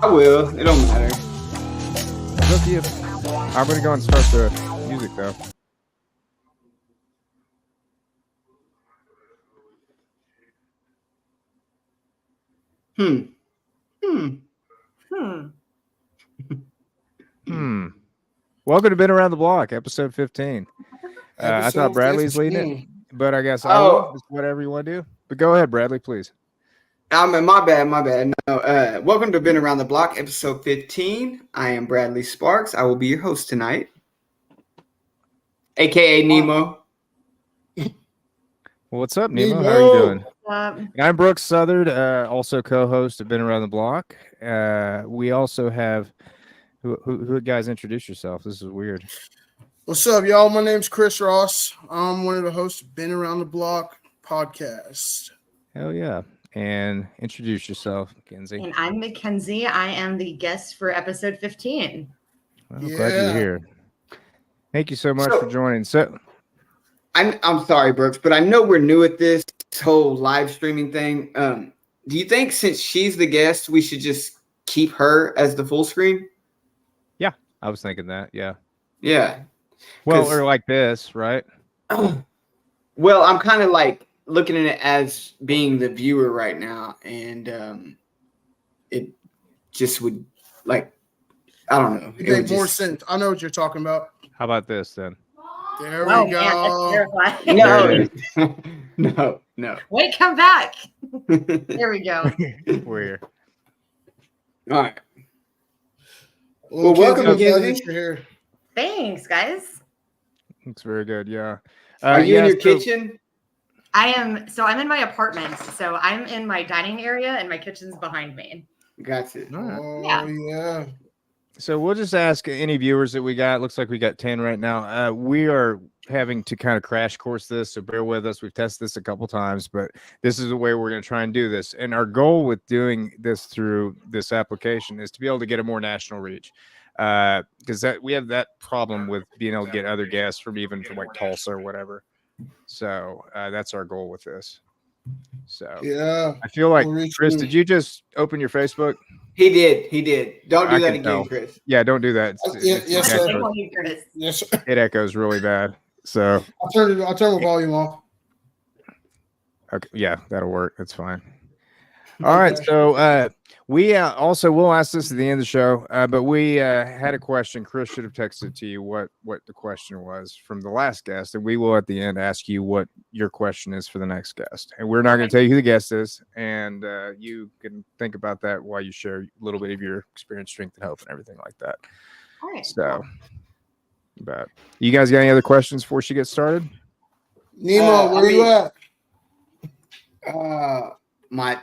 I will. It don't matter. It's up to you. I'm going to go and start the music, though. Welcome to Been Around the Block, episode 15. I thought Bradley's leading it, but I guess I will. Just whatever you want to do. But go ahead, Bradley, please. My bad. No, welcome to Been Around the Block, episode 15. I am Bradley Sparks. I will be your host tonight, a.k.a. Nemo. Well, what's up, Nemo? How are you doing? And I'm Brooks Southard, also co-host of Been Around the Block. We also have... Who guys, introduce yourself. This is weird. What's up, y'all? My name's Chris Ross. I'm one of the hosts of Been Around the Block podcast. Hell yeah. And introduce yourself, McKenzie. And I'm McKenzie. I am the guest for episode 15. Well, glad you're here. Thank you so much for joining. So, I'm sorry, Brooks, but I know we're new at this whole live streaming thing. Do you think since she's the guest, we should just keep her as the full screen? Yeah, I was thinking that. Yeah. Yeah. Well, or like this, right? Well, I'm kind of like looking at it as being the viewer right now, and it just would like, I don't know. It makes more sense. I know what you're talking about. How about this then? There we go. No. Wait, come back. There we go. We're here. All right. Well, welcome again. Thanks, guys. Looks very good. Yeah. Are you in your kitchen? I am. So I'm in my apartment. So I'm in my dining area, and my kitchen's behind me. Gotcha. Oh yeah. So we'll just ask any viewers that we got. Looks like we got 10 right now. We are having to kind of crash course this, so bear with us. We've tested this a couple times, but this is the way we're going to try and do this. And our goal with doing this through this application is to be able to get a more national reach. Because we have that problem with being able to get other guests from like Tulsa or whatever. So that's our goal with this. So yeah, I feel like, Chris, did you just open your Facebook? He did. Don't do that again, Chris. Yeah, don't do that. Yes, sir. Yes, sir. It echoes really bad. So I'll turn the volume off. Okay, yeah, that'll work. That's fine. All right, so we also will ask this at the end of the show, but we had a question. Chris should have texted to you what the question was from the last guest, and we will at the end ask you what your question is for the next guest. And we're not going to tell you who the guest is, and you can think about that while you share a little bit of your experience, strength, and hope, and everything like that. All right. So, but you guys got any other questions before she gets started? Nemo, where you at? My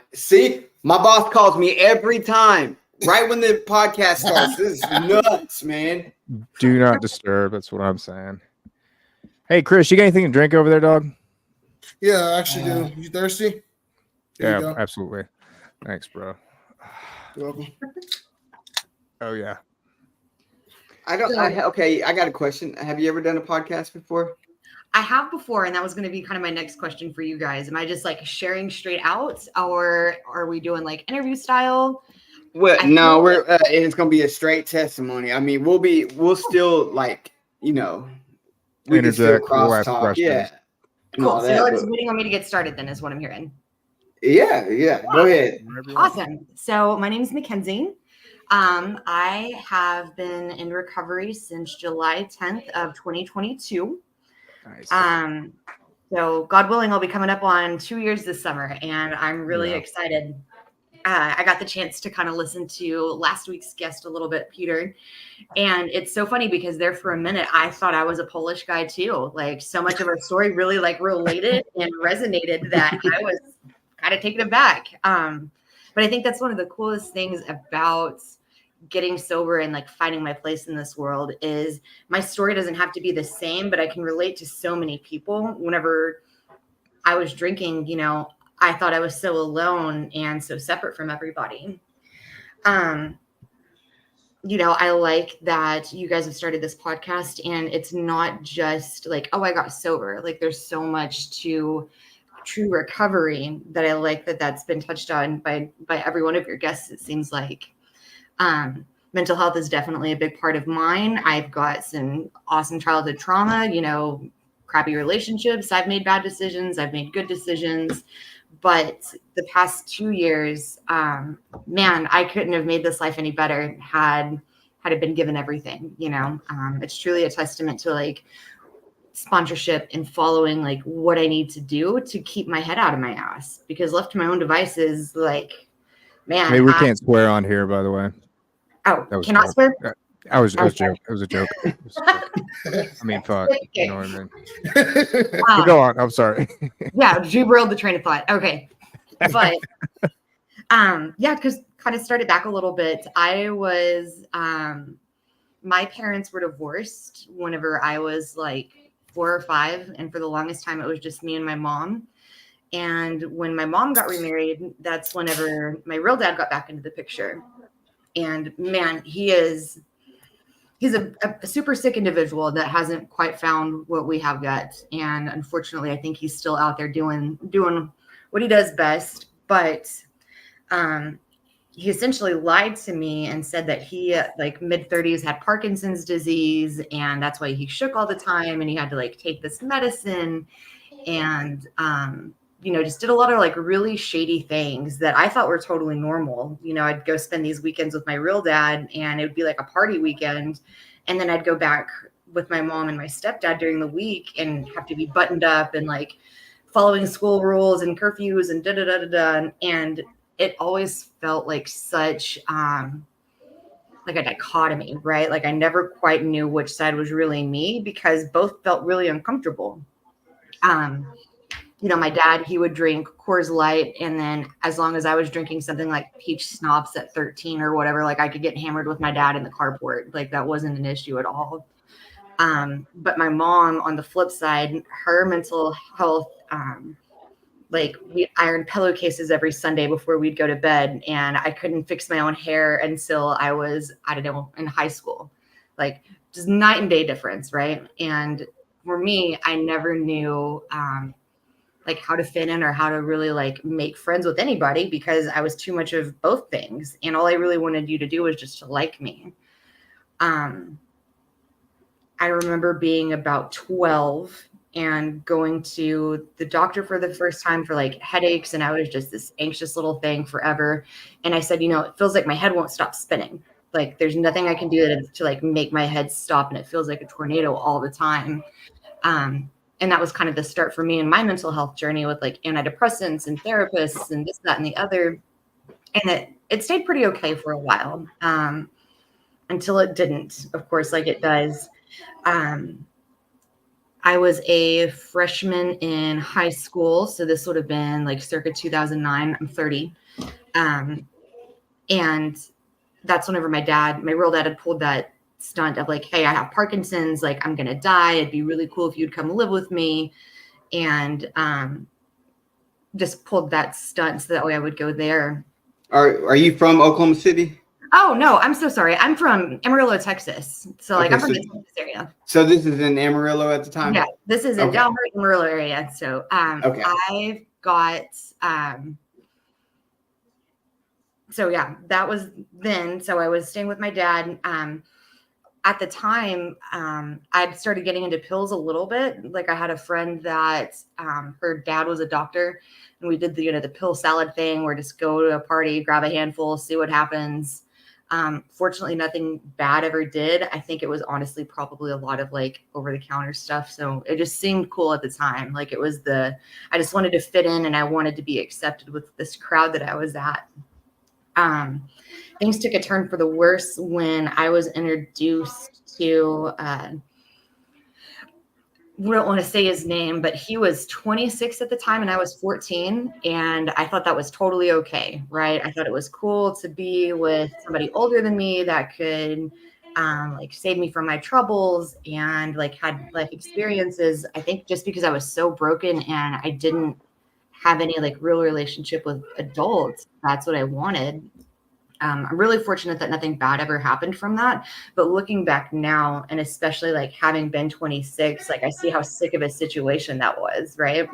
boss calls me every time, right when the podcast starts. This is nuts, man. Do not disturb. That's what I'm saying. Hey, Chris, you got anything to drink over there, dog? Yeah, I actually do. You thirsty? Yeah, absolutely. Thanks, bro. You're welcome. Oh yeah. I got a question. Have you ever done a podcast before? I have before, and that was going to be kind of my next question for you guys. Am I just like sharing straight out, or are we doing like interview style? Well, no, it's going to be a straight testimony. I mean, we'll still like, we can still cross talk. Yeah. Cool. So you're just waiting on me to get started then is what I'm hearing. Yeah. Go ahead. Awesome. So my name is McKenzie. I have been in recovery since July 10th of 2022. Nice. So God willing, I'll be coming up on 2 years this summer, and I'm really excited. I got the chance to kind of listen to last week's guest a little bit, Peter, and it's so funny because there for a minute I thought I was a Polish guy too. Like so much of our story really like related and resonated that I was kind of taken aback. But I think that's one of the coolest things about getting sober and like finding my place in this world is my story doesn't have to be the same, but I can relate to so many people. Whenever I was drinking, I thought I was so alone and so separate from everybody. I like that you guys have started this podcast, and it's not just like, oh, I got sober. Like there's so much to true recovery that I like that's been touched on by every one of your guests, it seems like. Mental health is definitely a big part of mine. I've got some awesome childhood trauma, crappy relationships. I've made bad decisions. I've made good decisions. But the past 2 years, man, I couldn't have made this life any better had it been given everything, It's truly a testament to like sponsorship and following like what I need to do to keep my head out of my ass, because left to my own devices, like, man. Hey, we can't swear on here, by the way. Oh, That was cannot swear? I was joking. It was a joke. I mean, fuck. Okay. You know what I mean? But go on. I'm sorry. Yeah, derailed the train of thought. Okay. But because kind of started back a little bit. I was my parents were divorced whenever I was like 4 or 5, and for the longest time it was just me and my mom. And when my mom got remarried, that's whenever my real dad got back into the picture. And man, he's a super sick individual that hasn't quite found what we have yet. And unfortunately, I think he's still out there doing what he does best. But he essentially lied to me and said that he, like mid-30s, had Parkinson's disease, and that's why he shook all the time, and he had to like take this medicine, and just did a lot of like really shady things that I thought were totally normal. I'd go spend these weekends with my real dad, and it would be like a party weekend, and then I'd go back with my mom and my stepdad during the week and have to be buttoned up and like following school rules and curfews and da-da-da-da-da. And it always felt like such like a dichotomy, right? Like I never quite knew which side was really me, because both felt really uncomfortable. My dad, he would drink Coors Light, and then as long as I was drinking something like peach schnapps at 13 or whatever, like I could get hammered with my dad in the carport. Like that wasn't an issue at all. But my mom, on the flip side, her mental health, like we ironed pillowcases every Sunday before we'd go to bed, and I couldn't fix my own hair until I was, I don't know, in high school. Like just night and day difference, right? And for me, I never knew like how to fit in or how to really like make friends with anybody, because I was too much of both things, and all I really wanted you to do was just to like me. I remember being about 12 and going to the doctor for the first time for like headaches. And I was just this anxious little thing forever. And I said, it feels like my head won't stop spinning. Like there's nothing I can do to like make my head stop. And it feels like a tornado all the time. And that was kind of the start for me in my mental health journey with like antidepressants and therapists and this, that, and the other. And it stayed pretty okay for a while, until it didn't, of course, like it does. I was a freshman in high school, so this would have been like circa 2009. I'm 30. And that's whenever my real dad had pulled that stunt of like, hey, I have Parkinson's, like I'm going to die. It'd be really cool if you'd come live with me. And just pulled that stunt so that way I would go there. Are you from Oklahoma City? Oh, no, I'm so sorry. I'm from Amarillo, Texas. So like I'm from the Texas area. So this is in Amarillo at the time? Yeah, this is in Delmar, Amarillo area. So okay. I've got so yeah, that was then. So I was staying with my dad. At the time, I'd started getting into pills a little bit. Like I had a friend that her dad was a doctor, and we did the pill salad thing where just go to a party, grab a handful, see what happens. Fortunately, nothing bad ever did. I think it was honestly probably a lot of like over-the-counter stuff. So it just seemed cool at the time. Like it was I just wanted to fit in, and I wanted to be accepted with this crowd that I was at. Things took a turn for the worse when I was introduced to, we don't want to say his name, but he was 26 at the time and I was 14. And I thought that was totally okay, right? I thought it was cool to be with somebody older than me that could like save me from my troubles and like had life experiences. I think just because I was so broken and I didn't have any like real relationship with adults, that's what I wanted. I'm really fortunate that nothing bad ever happened from that. But looking back now, and especially like having been 26, like I see how sick of a situation that was, right?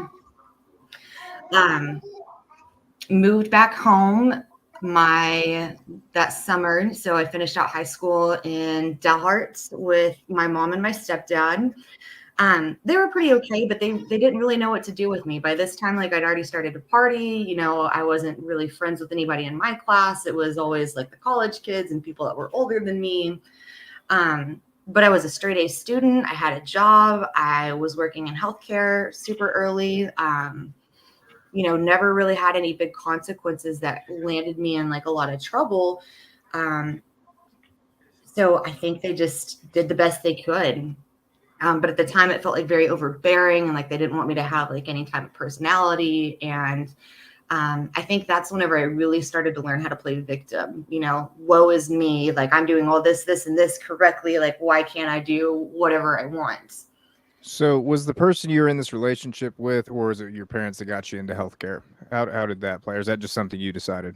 Moved back home that summer. So I finished out high school in Dalhart with my mom and my stepdad. They were pretty okay, but they didn't really know what to do with me. By this time, like I'd already started to party. You know, I wasn't really friends with anybody in my class. It was always like the college kids and people that were older than me. But I was a straight A student. I had a job. I was working in healthcare super early. You know, never really had any big consequences that landed me in like a lot of trouble. So I think they just did the best they could. But at the time it felt like very overbearing and like they didn't want me to have like any type of personality. And I think that's whenever I really started to learn how to play victim. You know, woe is me. Like I'm doing all this, and this correctly. Like, why can't I do whatever I want? So was the person you were in this relationship with, or is it your parents that got you into healthcare? How did that play? Or is that just something you decided?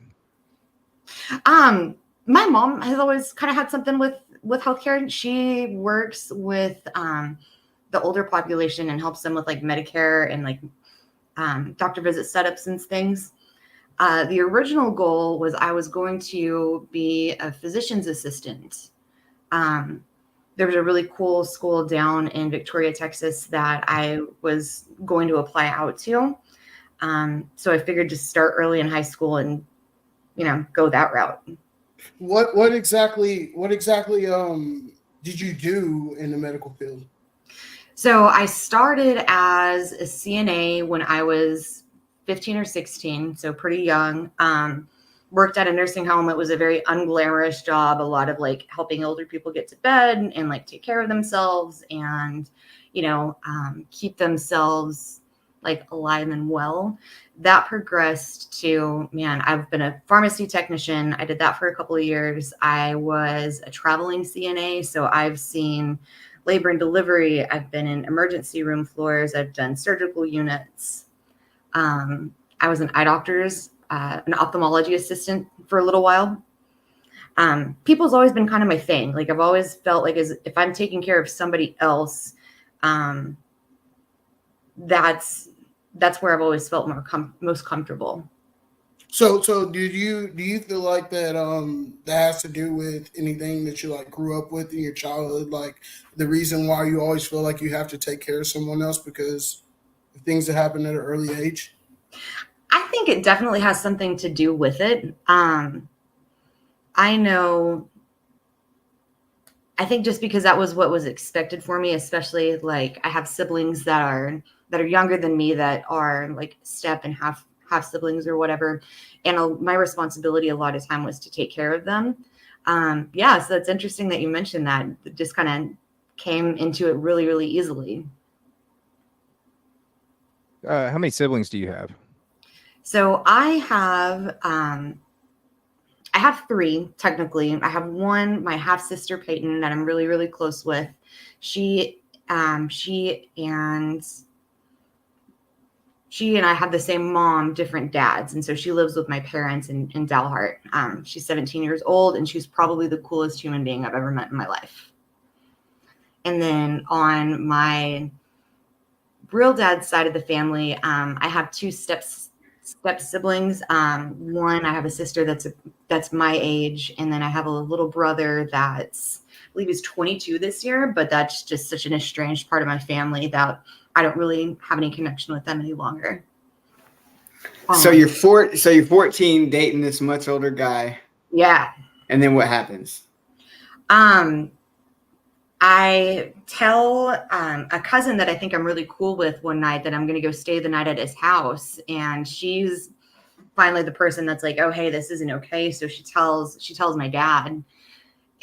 My mom has always kind of had something with healthcare. She works with the older population and helps them with like Medicare and like doctor visit setups and things. The original goal was I was going to be a physician's assistant. There was a really cool school down in Victoria, Texas that I was going to apply out to. So I figured to start early in high school and, you know, go that route. What exactly did you do in the medical field? So I started as a CNA when I was 15 or 16, so pretty young. Worked at a nursing home. It was a very unglamorous job, a lot of like helping older people get to bed and like take care of themselves and, you know, keep themselves like alive and well. That progressed to, man, I've been a pharmacy technician. I did that for a couple of years. I was a traveling CNA. So I've seen labor and delivery. I've been in emergency room floors. I've done surgical units. I was an eye doctor's, an ophthalmology assistant for a little while. People's always been kind of my thing. Like I've always felt like if I'm taking care of somebody else, that's where I've always felt most comfortable. So do you feel like that that has to do with anything that you like grew up with in your childhood, like the reason why you always feel like you have to take care of someone else because of things that happen at an early age? I think it definitely has something to do with it. I think just because that was what was expected for me, especially like I have siblings that are younger than me that are like step and half siblings or whatever. And my responsibility a lot of time was to take care of them. Yeah. So it's interesting that you mentioned that. It just kind of came into it really, really easily. How many siblings do you have? So I have three technically. I have one, my half sister Peyton, that I'm really, really close with. She and I have the same mom, different dads. And so she lives with my parents in Dalhart. She's 17 years old and she's probably the coolest human being I've ever met in my life. And then on my real dad's side of the family, I have two step siblings. One, I have a sister that's my age. And then I have a little brother that's, I believe he's 22 this year, but that's just such an estranged part of my family that I don't really have any connection with them any longer. So you're 14 dating this much older guy. Yeah. And then what happens? I tell a cousin that I think I'm really cool with one night that I'm going to go stay the night at his house. And she's finally the person that's like, oh, hey, this isn't okay. So she tells my dad.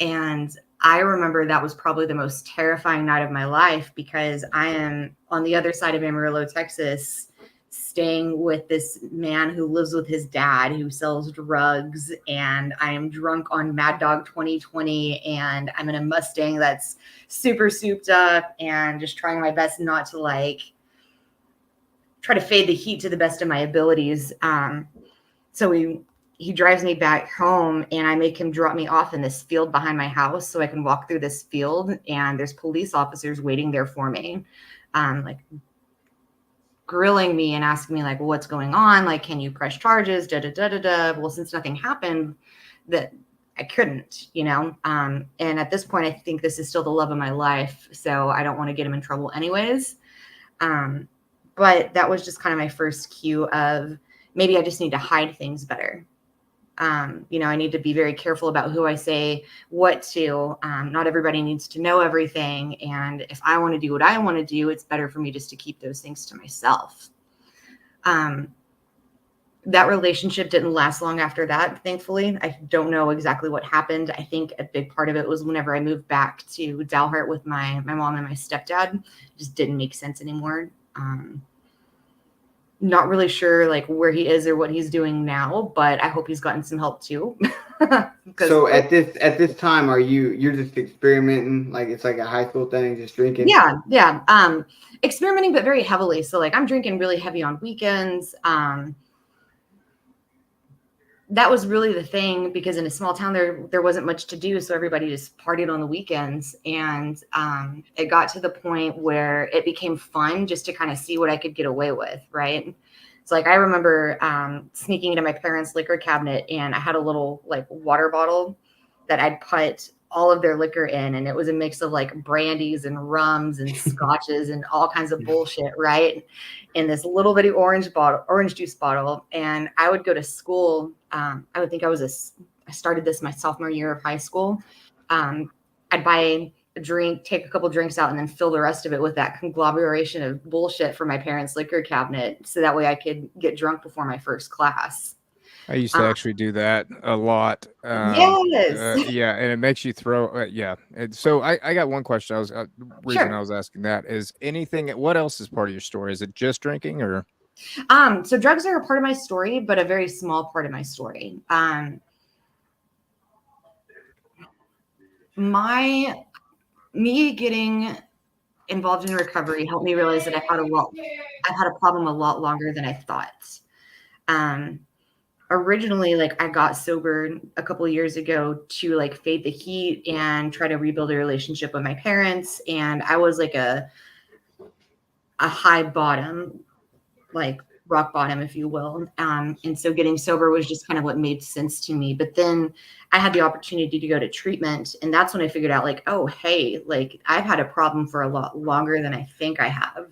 And I remember that was probably the most terrifying night of my life because I am on the other side of Amarillo, Texas, staying with this man who lives with his dad who sells drugs. And I am drunk on Mad Dog 2020. And I'm in a Mustang that's super souped up and just trying my best not to like try to fade the heat to the best of my abilities. So he drives me back home and I make him drop me off in this field behind my house so I can walk through this field and there's police officers waiting there for me. Like grilling me and asking me like, well, what's going on? Like, can you press charges? Da, da, da, da, da. Well, since nothing happened, that I couldn't, you know? And at this point, I think this is still the love of my life. So I don't want to get him in trouble anyways. But that was just kind of my first cue of maybe I just need to hide things better. You know, I need to be very careful about who I say what to. Not everybody needs to know everything. And if I want to do what I want to do, it's better for me just to keep those things to myself. That relationship didn't last long after that, thankfully. I don't know exactly what happened. I think a big part of it was whenever I moved back to Dalhart with my mom and my stepdad, it just didn't make sense anymore. Not really sure like where he is or what he's doing now, but I hope he's gotten some help too. So at this time, you're just experimenting, like it's like a high school thing, just drinking? Yeah. Experimenting, but very heavily. So like I'm drinking really heavy on weekends. That was really the thing, because in a small town there wasn't much to do, so everybody just partied on the weekends. And it got to the point where it became fun just to kind of see what I could get away with, right? So like I remember sneaking into my parents' liquor cabinet, and I had a little like water bottle that I'd put all of their liquor in, and it was a mix of like brandies and rums and scotches and all kinds of bullshit, right? In this little bitty orange juice bottle. And I would go to school. I would think I started this my sophomore year of high school. I'd buy a drink, take a couple drinks out, and then fill the rest of it with that conglomeration of bullshit from my parents' liquor cabinet. So that way I could get drunk before my first class. I used to actually do that a lot. Yes. Yeah, and it makes you throw. Yeah. And so I got one question. I Sure. was asking that is anything. What else is part of your story? Is it just drinking or? So drugs are a part of my story, but a very small part of my story. Me getting involved in recovery helped me realize that I've had a problem a lot longer than I thought. Originally, like I got sober a couple of years ago to like fade the heat and try to rebuild a relationship with my parents. And I was like a high bottom, like rock bottom, if you will. And so getting sober was just kind of what made sense to me. But then I had the opportunity to go to treatment. And that's when I figured out like, oh, hey, like I've had a problem for a lot longer than I think I have.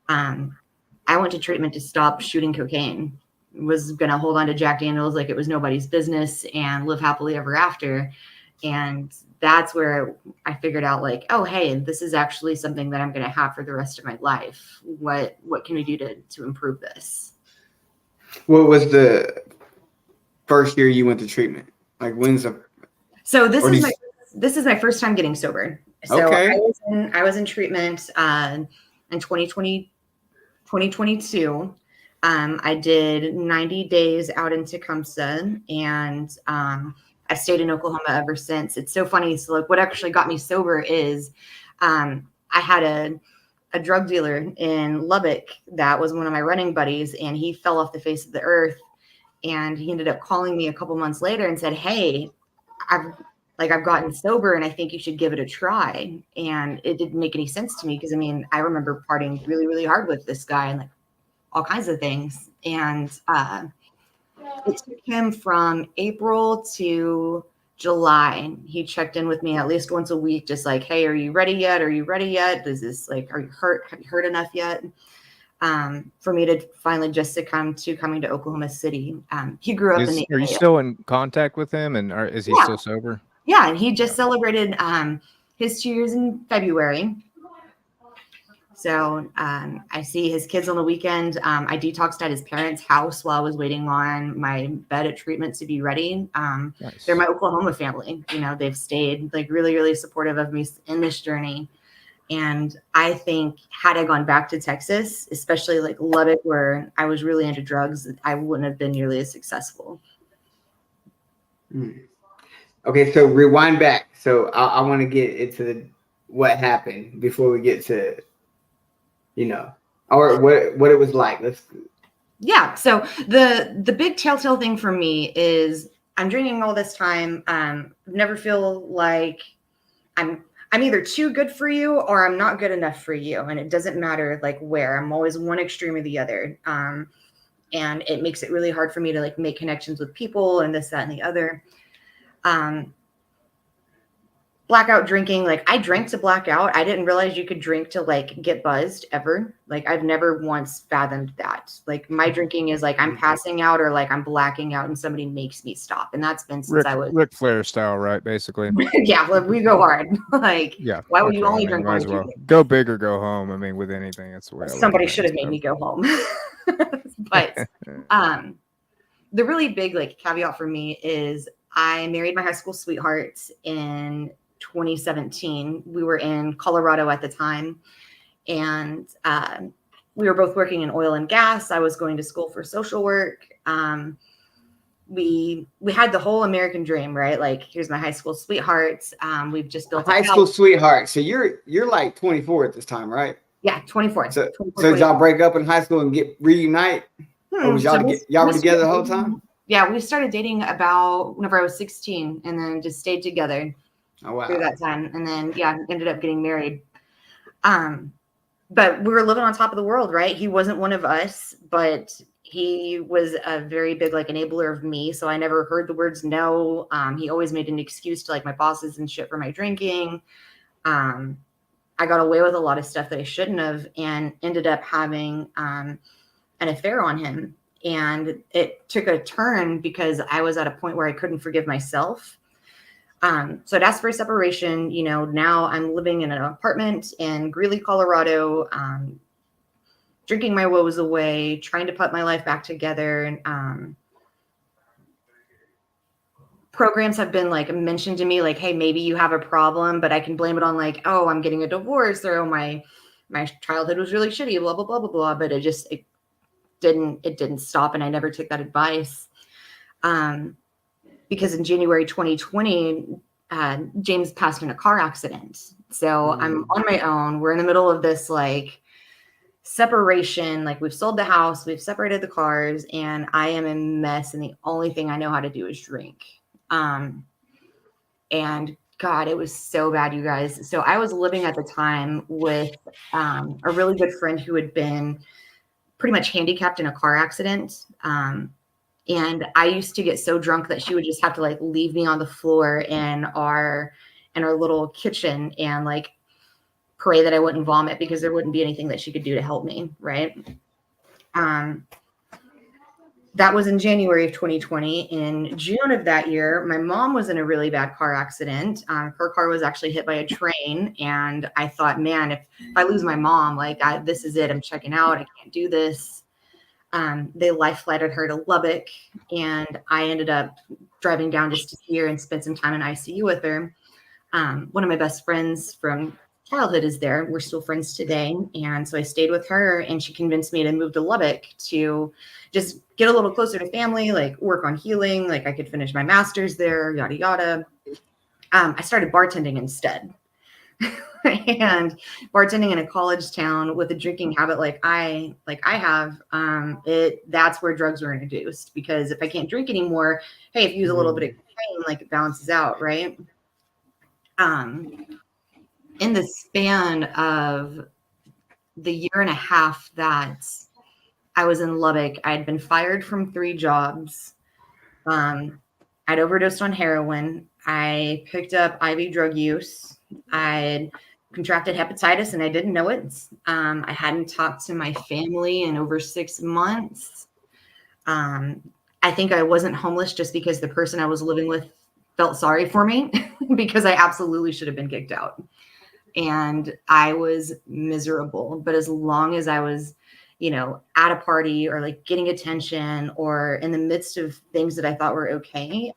I went to treatment to stop shooting cocaine. Was going to hold on to Jack Daniels like it was nobody's business and live happily ever after. And that's where I figured out like, oh, hey, this is actually something that I'm going to have for the rest of my life. What can we do to improve this? What was the first year you went to treatment? Like when's the? So this is my first time getting sober. So okay. I was in treatment in 2022. I did 90 days out in Tecumseh, and I've stayed in Oklahoma ever since. It's so funny. So like what actually got me sober is I had a drug dealer in Lubbock that was one of my running buddies, and he fell off the face of the earth. And he ended up calling me a couple months later and said, hey, I've gotten sober and I think you should give it a try. And it didn't make any sense to me because I mean, I remember partying really, really hard with this guy and like all kinds of things. And it took him from April to July. He checked in with me at least once a week, just like, hey, are you ready yet? Are you ready yet? Does this like, are you hurt? Have you hurt enough yet? For me to finally just succumb to coming to Oklahoma City. He grew up in the Are you still in contact with him, and is he still sober? Yeah, and he just celebrated his 2 years in February. So I see his kids on the weekend. I detoxed at his parents' house while I was waiting on my bed at treatment to be ready. Nice. They're my Oklahoma family. You know, they've stayed like really, really supportive of me in this journey. And I think had I gone back to Texas, especially like Lubbock, where I was really into drugs, I wouldn't have been nearly as successful. Okay, so rewind back. So I want to get into what happened before we get to, or what it was like. Yeah. So the big telltale thing for me is I'm drinking all this time. Never feel like I'm either too good for you or I'm not good enough for you. And it doesn't matter like where. I'm always one extreme or the other. And it makes it really hard for me to like make connections with people and this, that, and the other. Blackout drinking, like I drank to black out. I didn't realize you could drink to like get buzzed ever. Like I've never once fathomed that. Like my drinking is like I'm passing out or like I'm blacking out and somebody makes me stop. And that's been since I was Ric Flair style, right? Basically. yeah, like, we go hard. Like yeah. why would you only I mean, drink might one? as well go big or go home. I mean, with anything, that's the way. Somebody should have made me go home. But the really big like caveat for me is I married my high school sweetheart in 2017. We were in Colorado at the time, and we were both working in oil and gas. I was going to school for social work. We had the whole American dream, right? Like, here's my high school sweetheart. We've just built high school sweetheart. So you're like 24 at this time, right? Yeah, 24. So 24, did y'all break up in high school and reunite? Or was y'all were together the whole time? Yeah, we started dating about whenever I was 16, and then just stayed together. Oh, wow. Through that time, and then ended up getting married. But we were living on top of the world, right? He wasn't one of us, but he was a very big like enabler of me. So I never heard the words no. He always made an excuse to like my bosses and shit for my drinking. I got away with a lot of stuff that I shouldn't have, and ended up having an affair on him. And it took a turn because I was at a point where I couldn't forgive myself. So I'd asked for a separation. You know, now I'm living in an apartment in Greeley, Colorado, drinking my woes away, trying to put my life back together. Programs have been like mentioned to me, like, hey, maybe you have a problem, but I can blame it on like, oh, I'm getting a divorce, or oh, my childhood was really shitty, blah, blah, blah, blah, blah. But it didn't stop, and I never took that advice. Because in January 2020, James passed in a car accident. So I'm on my own. We're in the middle of this like separation. Like we've sold the house, we've separated the cars, and I am a mess. And the only thing I know how to do is drink. And God, it was so bad, you guys. So I was living at the time with a really good friend who had been pretty much handicapped in a car accident. And I used to get so drunk that she would just have to like leave me on the floor in our little kitchen and like pray that I wouldn't vomit because there wouldn't be anything that she could do to help me. Right. That was in January of 2020. In June of that year, my mom was in a really bad car accident. Her car was actually hit by a train. And I thought, man, if I lose my mom, like this is it. I'm checking out. I can't do this. They life flighted her to Lubbock, and I ended up driving down just to see her and spend some time in ICU with her. One of my best friends from childhood is there. We're still friends today. And so I stayed with her, and she convinced me to move to Lubbock to just get a little closer to family, like work on healing, like I could finish my master's there, yada, yada. I started bartending instead. And bartending in a college town with a drinking habit like I have, that's where drugs were introduced. Because if I can't drink anymore, hey, if you use a little bit of cocaine, like it balances out, right? In the span of the year and a half that I was in Lubbock, I'd been fired from 3 jobs. I'd overdosed on heroin. I picked up IV drug use. I'd contracted hepatitis and I didn't know it. I hadn't talked to my family in over 6 months. I think I wasn't homeless just because the person I was living with felt sorry for me because I absolutely should have been kicked out. And I was miserable. But as long as I was, at a party or like getting attention or in the midst of things that I thought were okay,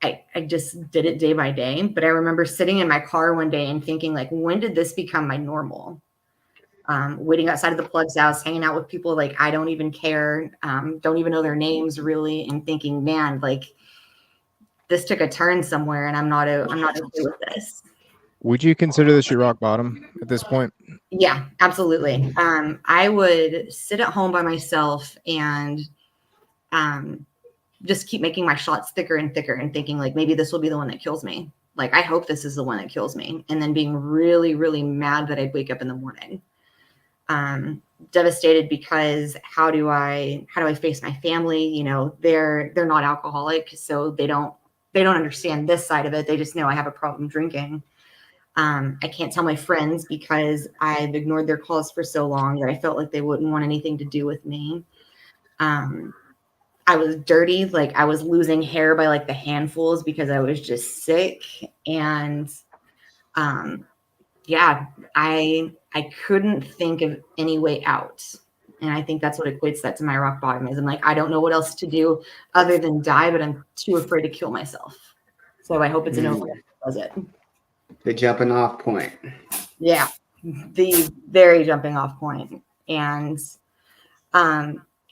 I just did it day by day. But I remember sitting in my car one day and thinking, like, when did this become my normal? Waiting outside of the plug's house, hanging out with people like I don't even care, don't even know their names really, and thinking, man, like this took a turn somewhere, and I'm not okay with this. Would you consider this your rock bottom at this point? Yeah, absolutely. I would sit at home by myself and just keep making my shots thicker and thicker and thinking like maybe this will be the one that kills me. like, I hope this is the one that kills me. And then being really, really mad that I'd wake up in the morning. Devastated because how do I face my family? You know, they're not alcoholic, so they don't understand this side of it. They just know I have a problem drinking. I can't tell my friends because I've ignored their calls for so long that I felt like they wouldn't want anything to do with me. I was dirty. Like, I was losing hair by like the handfuls because I was just sick. And yeah, I couldn't think of any way out. And I think that's what equates that to my rock bottom is I'm like, I don't know what else to do other than die, but I'm too afraid to kill myself. So I hope it's an overdose that does it. The jumping off point. Yeah, the very jumping off point. And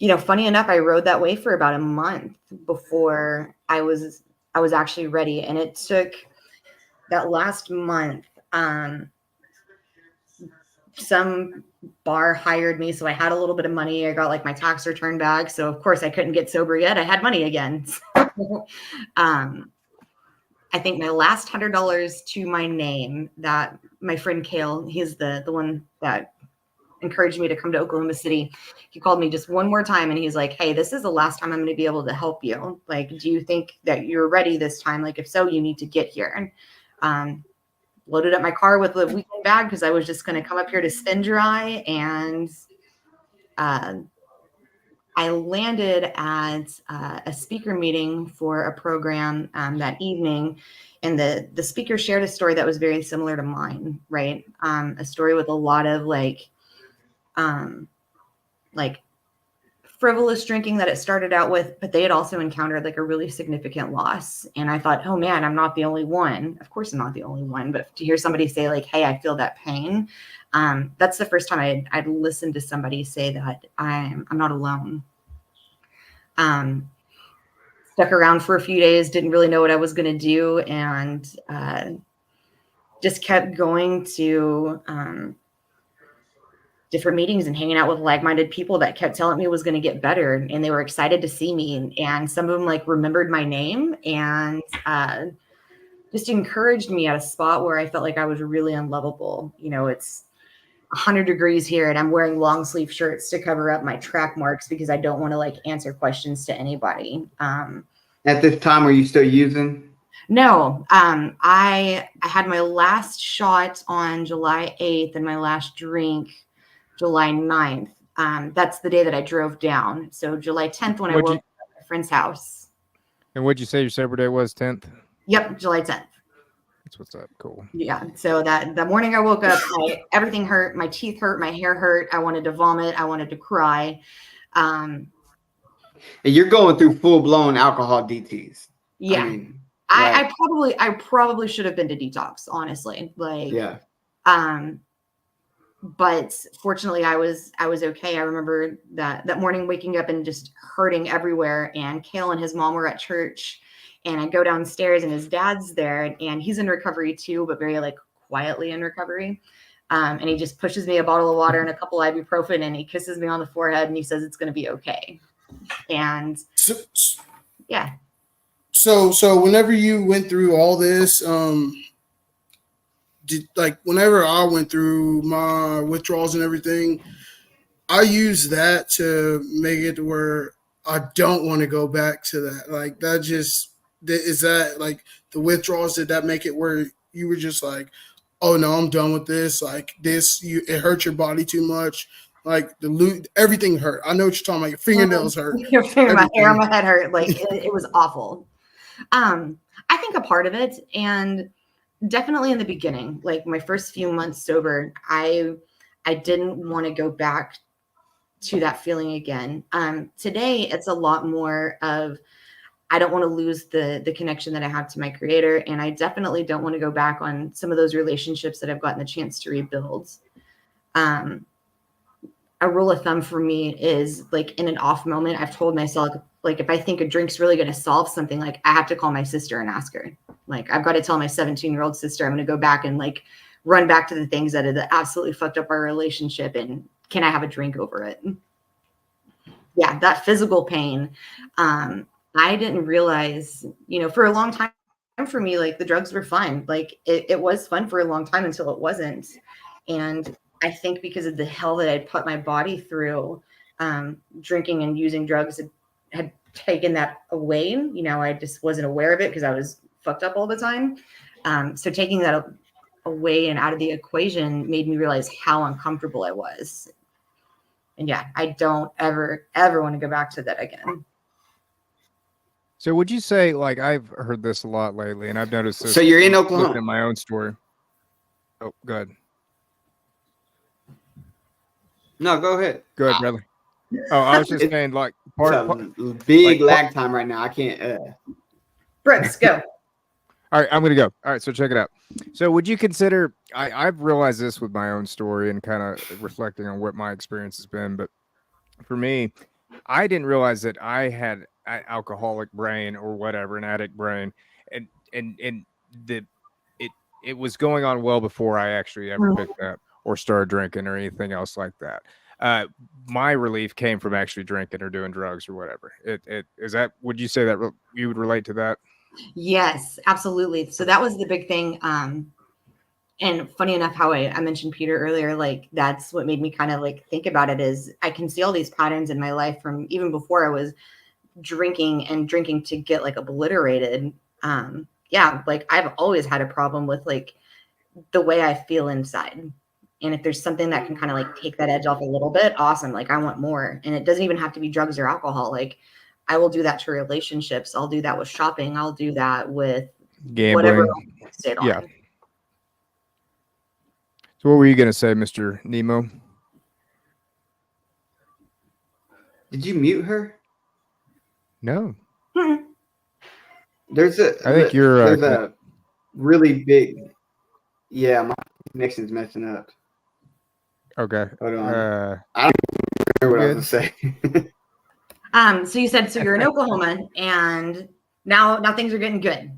you know, funny enough, I rode that way for about a month before I was actually ready. And it took that last month. Some bar hired me, so I had a little bit of money. I got like my tax return back, so of course I couldn't get sober yet. I had money again. So, I think my last $100 to my name that my friend Kale, he's the one that encouraged me to come to Oklahoma City. He called me just one more time and he's like, hey, this is the last time I'm going to be able to help you. Like, do you think that you're ready this time? Like, if so, you need to get here. And loaded up my car with the weekend bag because I was just going to come up here to spin dry. And I landed at a speaker meeting for a program that evening. And the speaker shared a story that was very similar to mine, right? A story with a lot of like frivolous drinking that it started out with, but they had also encountered like a really significant loss. And I thought, oh man, I'm not the only one. Of course I'm not the only one, but to hear somebody say like, hey, I feel that pain. That's the first time I'd listened to somebody say that I'm not alone. Stuck around for a few days, didn't really know what I was going to do. And just kept going to different meetings and hanging out with like-minded people that kept telling me it was going to get better, and they were excited to see me. And some of them like remembered my name and just encouraged me at a spot where I felt like I was really unlovable. You know, it's 100 degrees here and I'm wearing long sleeve shirts to cover up my track marks because I don't want to like answer questions to anybody. At this time, were you still using? No, I had my last shot on July 8th and my last drink July 9th. That's the day that I drove down. So July 10th when I woke up at my friend's house. And what'd you say your sober day was, 10th? Yep, July 10th. That's what's up. Cool. Yeah. So that the morning I woke up, everything hurt. My teeth hurt. My hair hurt. I wanted to vomit. I wanted to cry. And you're going through full-blown alcohol DTs. Yeah. I probably should have been to detox, honestly. Like, yeah. But fortunately I was okay. I remember that morning waking up and just hurting everywhere. And Kale and his mom were at church, and I go downstairs and his dad's there, and he's in recovery too, but very like quietly in recovery. And he just pushes me a bottle of water and a couple ibuprofen, and he kisses me on the forehead and he says, it's going to be okay. And yeah. So whenever you went through all this, whenever I went through my withdrawals and everything, I use that to make it to where I don't want to go back to that. Like, that just, is that like the withdrawals, did that make it where you were just like, oh no, I'm done with this. Like this, it hurt your body too much. Like everything hurt. I know what you're talking about. Your fingernails hurt. My hair on my head hurt. Like it was awful. I think a part of it, and definitely in the beginning, like my first few months sober, I didn't want to go back to that feeling again. Today, it's a lot more of, I don't want to lose the connection that I have to my creator. And I definitely don't want to go back on some of those relationships that I've gotten the chance to rebuild. A rule of thumb for me is like in an off moment, I've told myself, like, if I think a drink's really going to solve something, like I have to call my sister and ask her. Like, I've got to tell my 17-year-old sister, I'm going to go back and like run back to the things that had absolutely fucked up our relationship. And can I have a drink over it? Yeah. That physical pain. I didn't realize, for a long time, for me, like the drugs were fun. Like it was fun for a long time until it wasn't. And I think because of the hell that I'd put my body through, drinking and using drugs had taken that away. You know, I just wasn't aware of it because I was fucked up all the time. So taking that away and out of the equation made me realize how uncomfortable I was. And yeah, I don't ever want to go back to that again. So would you say, like, I've heard this a lot lately, and I've noticed this. So you're in looking Oklahoma. at my own story. Oh, go ahead. No, go ahead. Go ahead, brother. Oh, I was just saying, like, Big lag time right now. I can't. Brooks, go. All right, I'm going to go. All right, so check it out. So would you consider, I've realized this with my own story and kind of reflecting on what my experience has been, but for me, I didn't realize that I had an alcoholic brain or whatever, an addict brain, and it was going on well before I actually ever picked up or started drinking or anything else like that. My relief came from actually drinking or doing drugs or whatever. Is that, would you say that you would relate to that? Yes, absolutely. So that was the big thing. And funny enough, how I mentioned Peter earlier, like that's what made me kind of like think about it is I can see all these patterns in my life from even before I was drinking to get like obliterated. Yeah, like I've always had a problem with like the way I feel inside. And if there's something that can kind of like take that edge off a little bit, awesome. Like I want more. And it doesn't even have to be drugs or alcohol. Like I will do that to relationships. I'll do that with shopping. I'll do that with Gambling. whatever stayed on. Yeah. So what were you going to say, Mr. Nemo? Did you mute her? No. There's a. I think there's a really big. Yeah, my connection's messing up. Okay. Hold on. I don't remember what I was going to say. So you said, so you're in Oklahoma and now things are getting good.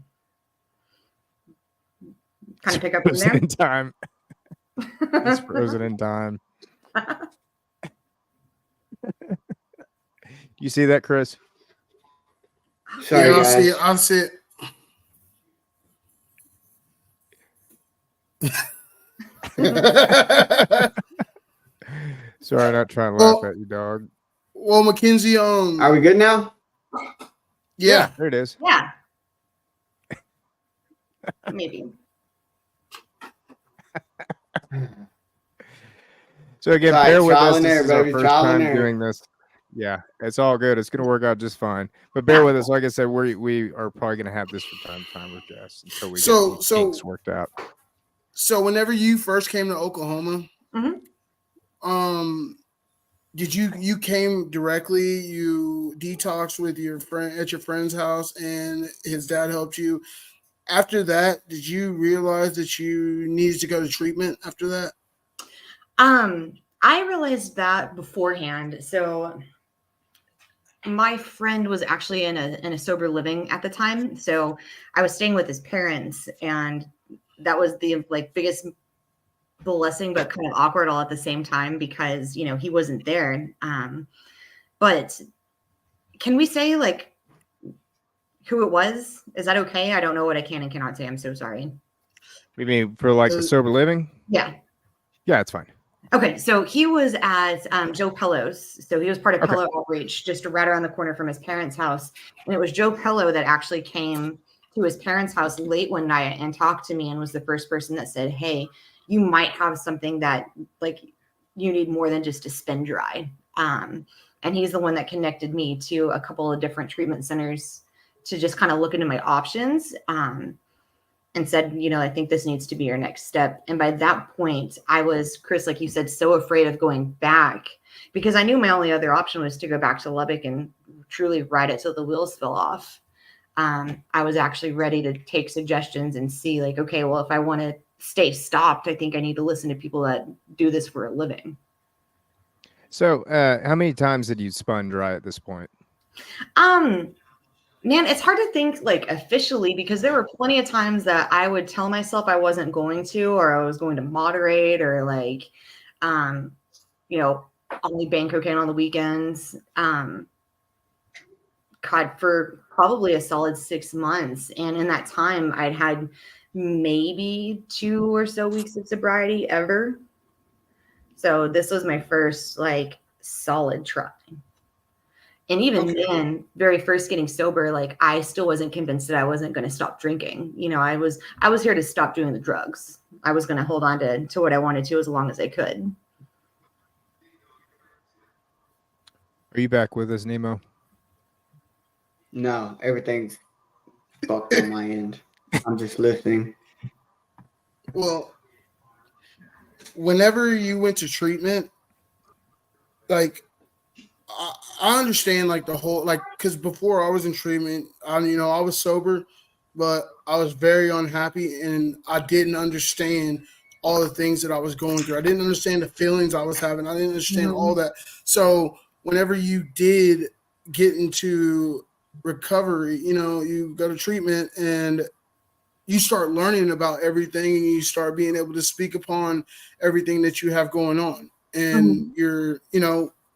Kind of pick up from there. In time. It's frozen in time. You see that, Chris? Sorry, yeah, guys. I'll see it. Sorry, not trying to laugh at you, dog. Well, McKenzie, Are we good now? Yeah, there it is. Yeah. Maybe. So again, Sorry, bear with trial us. and This error, is our baby, first trial and time error. doing this. Yeah, it's all good. It's going to work out just fine. But bear with us. Like I said, we are probably going to have this from time to time with guests until we get these kinks worked out. So whenever you first came to Oklahoma, did you came directly? You detoxed with your friend at your friend's house, and his dad helped you. After that, did you realize that you needed to go to treatment after that? I realized that beforehand. So my friend was actually in a sober living at the time. So I was staying with his parents, and that was the like biggest blessing, but kind of awkward all at the same time because, you know, he wasn't there. But can we say like who it was? Is that okay? I don't know what I can and cannot say. I'm so sorry. You mean for like the sober living? Yeah. Yeah, it's fine. Okay, so he was at Joe Pello's. So he was part of Pello Outreach, just right around the corner from his parents' house. And it was Joe Pello that actually came to his parents' house late one night and talked to me and was the first person that said, hey, you might have something that like you need more than just a spin dry. And he's the one that connected me to a couple of different treatment centers to just kind of look into my options. And said, you know, I think this needs to be your next step. And by that point, I was, Chris, like you said, so afraid of going back because I knew my only other option was to go back to Lubbock and truly ride it till the wheels fell off. I was actually ready to take suggestions and see like, okay, well, if I want to stay stopped, I think I need to listen to people that do this for a living. So how many times did you spun dry at this point? Man, it's hard to think like officially because there were plenty of times that I would tell myself I wasn't going to, or I was going to moderate, or like, you know, only bang cocaine on the weekends. God, for probably a solid 6 months. And in that time, I'd had maybe 2 or so weeks of sobriety ever. So this was my first like solid try. And even then, very first getting sober, like I still wasn't convinced that I wasn't going to stop drinking. You know, I was here to stop doing the drugs. I was going to hold on to what I wanted to as long as I could. Are you back with us, Nemo? No, everything's fucked on my end. I'm just listening. Well, whenever you went to treatment, like I understand like the whole like because before I was in treatment, I was sober, but I was very unhappy and I didn't understand all the things that I was going through. I didn't understand the feelings I was having. I didn't understand all that. So whenever you did get into recovery, you go to treatment and you start learning about everything and you start being able to speak upon everything that you have going on. And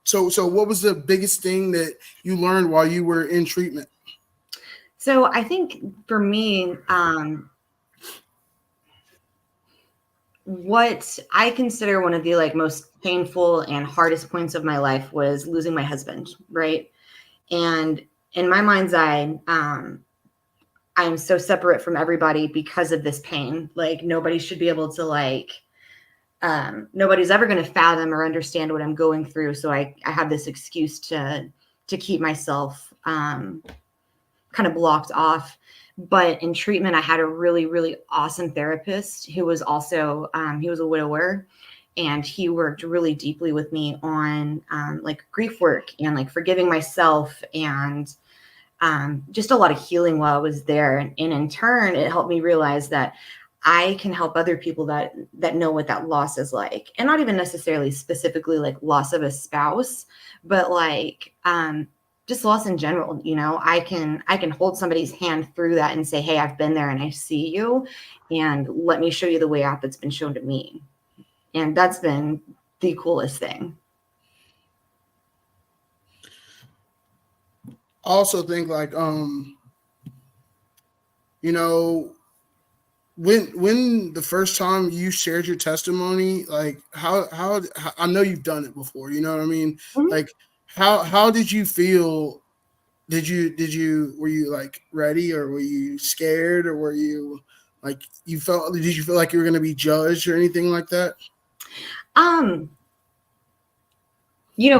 so what was the biggest thing that you learned while you were in treatment? So I think for me, what I consider one of the like most painful and hardest points of my life was losing my husband, right? And in my mind's eye, I am so separate from everybody because of this pain. Like nobody should be able to like, nobody's ever going to fathom or understand what I'm going through. So I have this excuse to keep myself kind of blocked off. But in treatment, I had a really, really awesome therapist who was also, he was a widower, and he worked really deeply with me on like grief work and like forgiving myself and just a lot of healing while I was there. And in turn, it helped me realize that I can help other people that know what that loss is like. And not even necessarily specifically like loss of a spouse, but like just loss in general. I can hold somebody's hand through that and say, hey, I've been there and I see you, and let me show you the way out that's been shown to me. And that's been the coolest thing. I also think like when the first time you shared your testimony, like how I know you've done it before, you know what I mean? Mm-hmm. Like how did you feel? Were you like ready, or were you scared, or were you like did you feel like you were going to be judged or anything like that?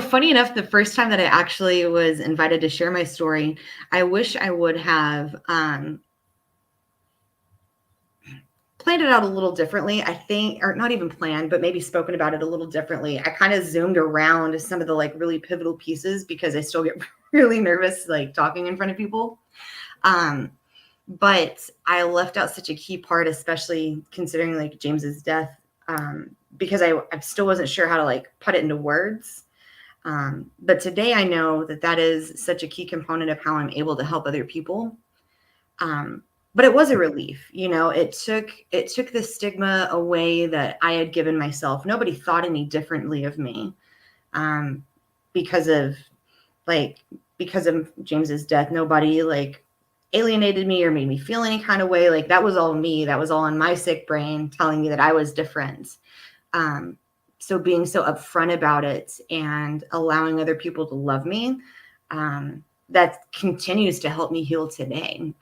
Funny enough, the first time that I actually was invited to share my story, I wish I would have planned it out a little differently, I think, or not even planned, but maybe spoken about it a little differently. I kind of zoomed around some of the like really pivotal pieces because I still get really nervous like talking in front of people. But I left out such a key part, especially considering like James's death, because I still wasn't sure how to like put it into words. But today I know that is such a key component of how I'm able to help other people. But it was a relief, it took the stigma away that I had given myself. Nobody thought any differently of me because of James's death. Nobody like alienated me or made me feel any kind of way. Like that was all me. That was all in my sick brain telling me that I was different. So being so upfront about it and allowing other people to love me, that continues to help me heal today.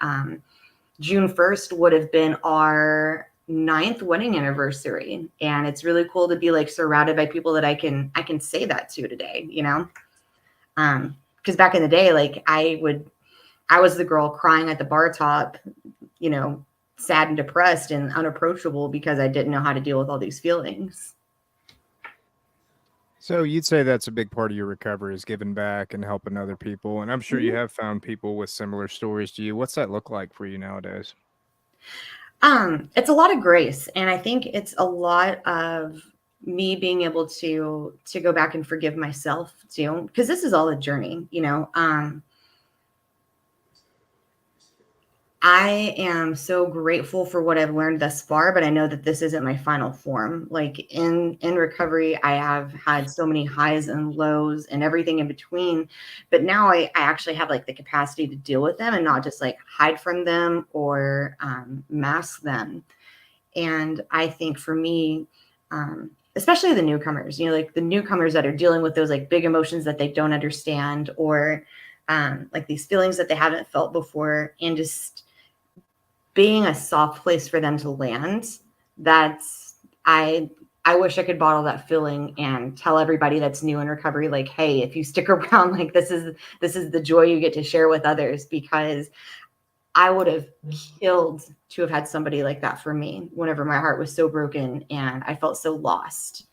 June 1st would have been our 9th wedding anniversary. And it's really cool to be like surrounded by people that I can say that to today, because back in the day, like I was the girl crying at the bar top, sad and depressed and unapproachable because I didn't know how to deal with all these feelings. So you'd say that's a big part of your recovery is giving back and helping other people. And I'm sure you have found people with similar stories to you. What's that look like for you nowadays? It's a lot of grace. And I think it's a lot of me being able to go back and forgive myself too, because this is all a journey, I am so grateful for what I've learned thus far, but I know that this isn't my final form. Like in recovery, I have had so many highs and lows and everything in between. But now I actually have like the capacity to deal with them and not just like hide from them or mask them. And I think for me, especially the newcomers, like the newcomers that are dealing with those like big emotions that they don't understand, or like these feelings that they haven't felt before, and just being a soft place for them to land. That's I wish I could bottle that feeling and tell everybody that's new in recovery, like, hey, if you stick around, like this is the joy you get to share with others, because I would have killed to have had somebody like that for me whenever my heart was so broken and I felt so lost.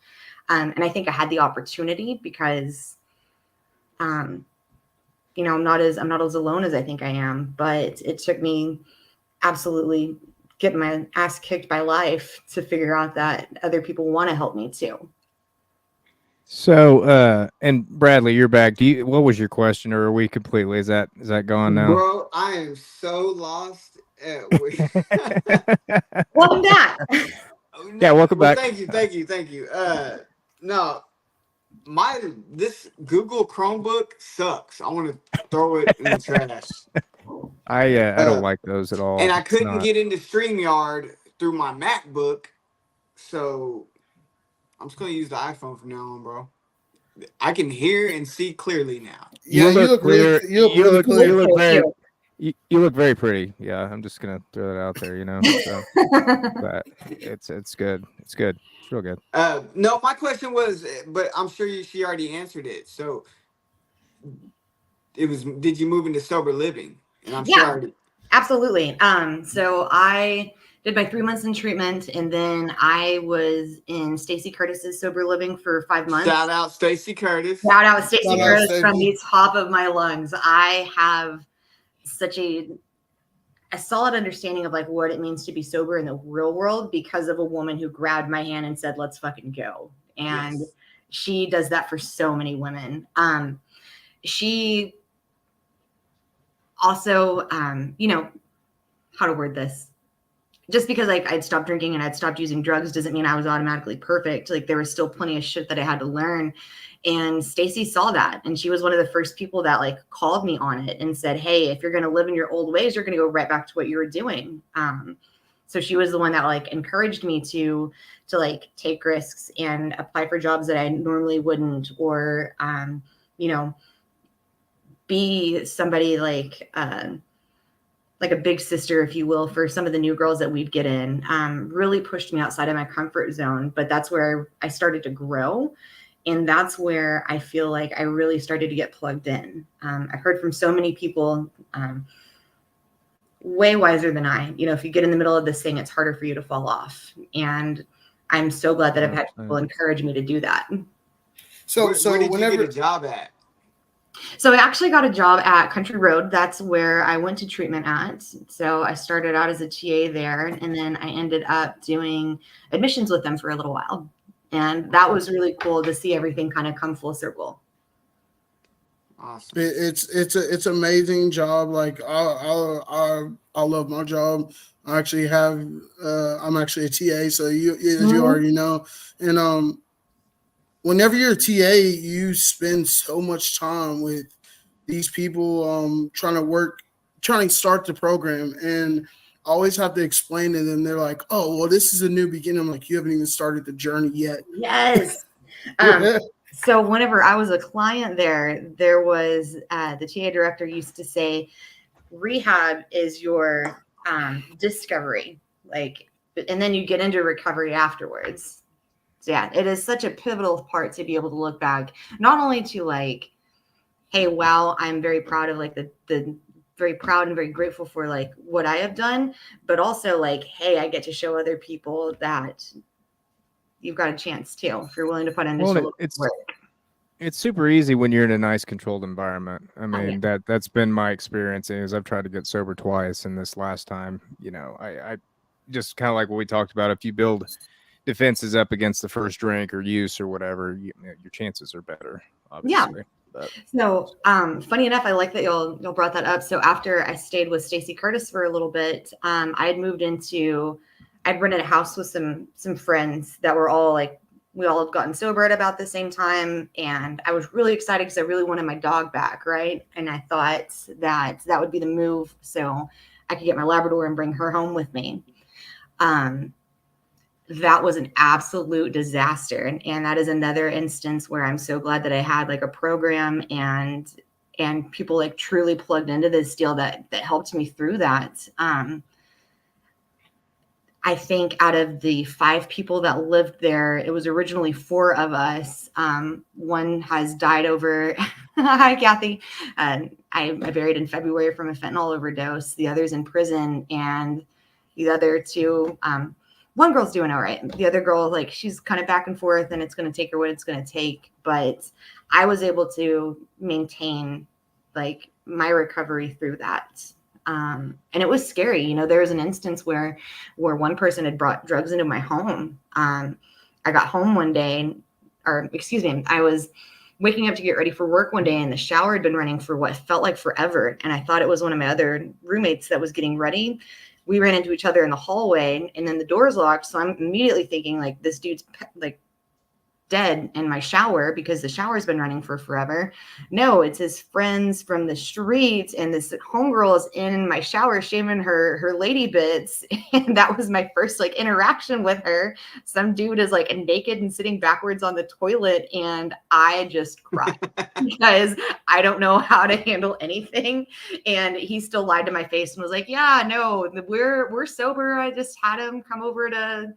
And I think I had the opportunity because I'm not as alone as I think I am, but it took me absolutely getting my ass kicked by life to figure out that other people want to help me too. So, and Bradley, you're back. What was your question, or are we completely? Is that gone now? Bro, I am so lost. Welcome back. Yeah, welcome back. Thank you. No, this Google Chromebook sucks. I want to throw it in the trash. I don't like those at all. And I couldn't get into StreamYard through my MacBook, so I'm just gonna use the iPhone from now on, bro. I can hear and see clearly now. Yeah, you look really very, you look very pretty. Yeah, I'm just gonna throw that out there. So, but it's good. It's good. It's real good. No, my question was, but I'm sure she already answered it. So it was, did you move into sober living? And I'm sure already. Absolutely. So I did my 3 months in treatment, and then I was in Stacey Curtis's sober living for 5 months. Shout out Stacey Curtis. Shout out Stacey Curtis from the top of my lungs. I have such a solid understanding of like what it means to be sober in the real world because of a woman who grabbed my hand and said, let's fucking go. And she does that for so many women. She also, how to word this. Just because like I'd stopped drinking and I'd stopped using drugs doesn't mean I was automatically perfect. Like there was still plenty of shit that I had to learn. And Stacey saw that. And she was one of the first people that like called me on it and said, hey, if you're going to live in your old ways, you're going to go right back to what you were doing. So she was the one that like encouraged me to like take risks and apply for jobs that I normally wouldn't, or, be somebody like a big sister, if you will, for some of the new girls that we'd get in. Really pushed me outside of my comfort zone, but that's where I started to grow. And that's where I feel like I really started to get plugged in. I've heard from so many people way wiser than I, if you get in the middle of this thing, it's harder for you to fall off. And I'm so glad that I've had people encourage me to do that. So where did you get a job at? So I actually got a job at Country Road. That's where I went to treatment at. So I started out as a TA there, and then I ended up doing admissions with them for a little while. And that was really cool to see everything kind of come full circle. Awesome. It's amazing job. Like I love my job. I actually have I'm actually a TA, so you already know. And whenever you're a TA, you spend so much time with these people trying to start the program, and I always have to explain to them. They're like, "Oh, well, this is a new beginning." I'm like, "You haven't even started the journey yet." Yes. So whenever I was a client there was the TA director used to say, rehab is your discovery, and then you get into recovery afterwards. So yeah, it is such a pivotal part to be able to look back, not only to like, hey, wow, I'm very proud of like the very proud and very grateful for like what I have done, but also like, hey, I get to show other people that you've got a chance too if you're willing to put in this work. It's super easy when you're in a nice controlled environment. I mean, that's been my experience. Is I've tried to get sober twice, and this last time, I just kind of like what we talked about. If you build defenses up against the first drink or use or whatever, your chances are better. Obviously. So, funny enough, I like that y'all brought that up. So after I stayed with Stacey Curtis for a little bit, I'd rented a house with some friends that were all like, we all had gotten sober at about the same time. And I was really excited because I really wanted my dog back. Right. And I thought that would be the move. So I could get my Labrador and bring her home with me. That was an absolute disaster. And that is another instance where I'm so glad that I had like a program and people like truly plugged into this deal that helped me through that. I think out of the 5 people that lived there, it was originally 4 of us. One has died over. Hi, Kathy. I buried in February from a fentanyl overdose. The other's in prison, and the other 2. One girl's doing all right. The other girl, like, she's kind of back and forth, and it's going to take her what it's going to take. But I was able to maintain like my recovery through that. And it was scary. You know, there was an instance where one person had brought drugs into my home. I got home one day, I was waking up to get ready for work one day, and the shower had been running for what felt like forever. And I thought it was one of my other roommates that was getting ready. We ran into each other in the hallway, and then the door's locked. So I'm immediately thinking like, this dude's like dead in my shower because the shower's been running for forever. No, it's his friends from the street, and this homegirl is in my shower shaving her lady bits. And that was my first like interaction with her. Some dude is like naked and sitting backwards on the toilet, and I just cried because I don't know how to handle anything. And he still lied to my face and was like, yeah, no, we're sober. I just had him come over to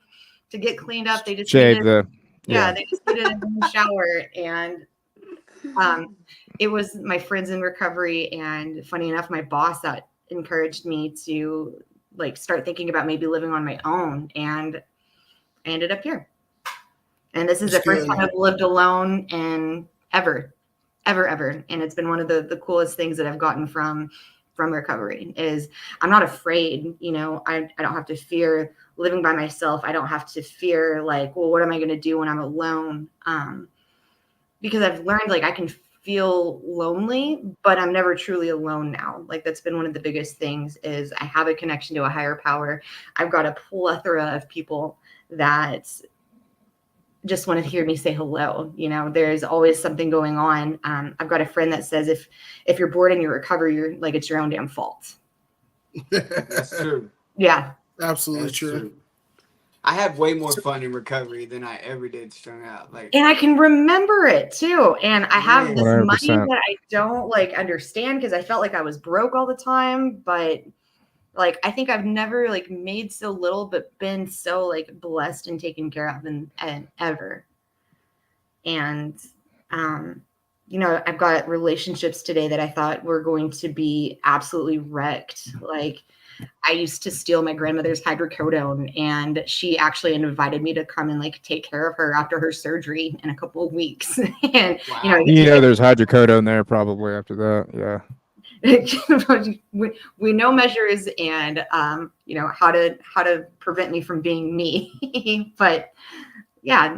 get cleaned up. They just shave they just did it in the shower. And it was my friends in recovery, and funny enough, my boss that encouraged me to like start thinking about maybe living on my own, and I ended up here. And this is the first time I've lived alone in ever. And it's been one of the coolest things that I've gotten from recovery is I'm not afraid. You know, I don't have to fear living by myself. I don't have to fear like, well, what am I going to do when I'm alone? Because I've learned like I can feel lonely, but I'm never truly alone now. Like that's been one of the biggest things is I have a connection to a higher power. I've got a plethora of people that just want to hear me say hello. You know, there's always something going on. I've got a friend that says if you're bored in your recovery, you're like, it's your own damn fault. That's true. Yeah. Absolutely true. I have way more fun in recovery than I ever did strung out. Like, and I can remember it too. And I have this 100%. money that I don't like understand because I felt like I was broke all the time. But like, I think I've never like made so little, but been so like blessed and taken care of and ever. And, you know, I've got relationships today that I thought were going to be absolutely wrecked. Like I used to steal my grandmother's hydrocodone, and she actually invited me to come and like take care of her after her surgery in a couple of weeks. And, wow. You know, there's hydrocodone there probably after that. Yeah. we know measures and you know how to prevent me from being me. But yeah,